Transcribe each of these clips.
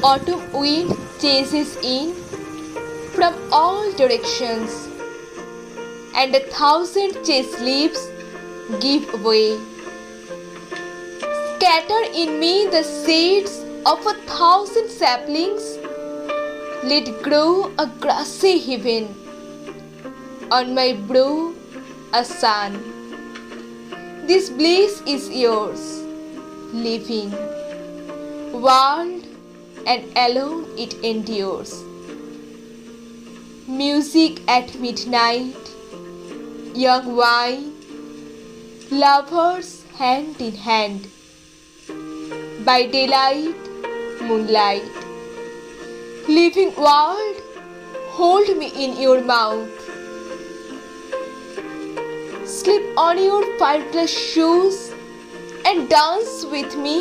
Autumn wind chases in from all directions, and 1,000 chase leaves give way. Scatter in me the seeds of 1,000 saplings, let grow a grassy heaven, on my brow a sun. This bliss is yours, living, world, and alone it endures. Music at midnight, young wine, lovers hand in hand. By daylight, moonlight, living world, hold me in your mouth. Slip on your frivolous shoes and dance with me.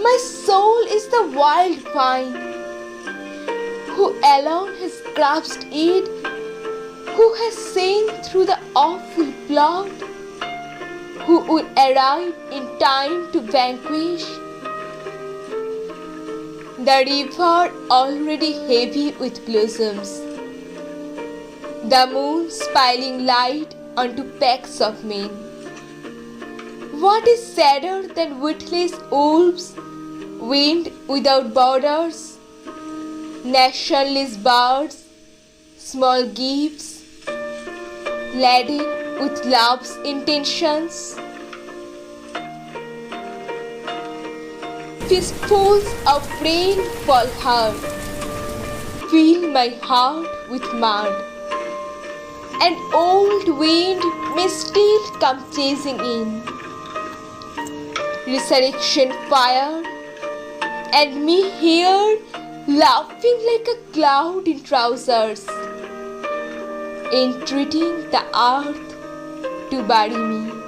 My soul is the wild vine, who alone has grasped it, who has seen through the awful plot, who will arrive in time to vanquish. The river already heavy with blossoms, the moon spilling light onto packs of men. What is sadder than witless wolves, wind without borders, nationless birds, small gifts, laden with love's intentions? Fistfuls of rain fall hard, fill my heart with mud, and old wind may still come chasing in. Resurrection fire, and me here laughing like a cloud in trousers, entreating the earth to bury me.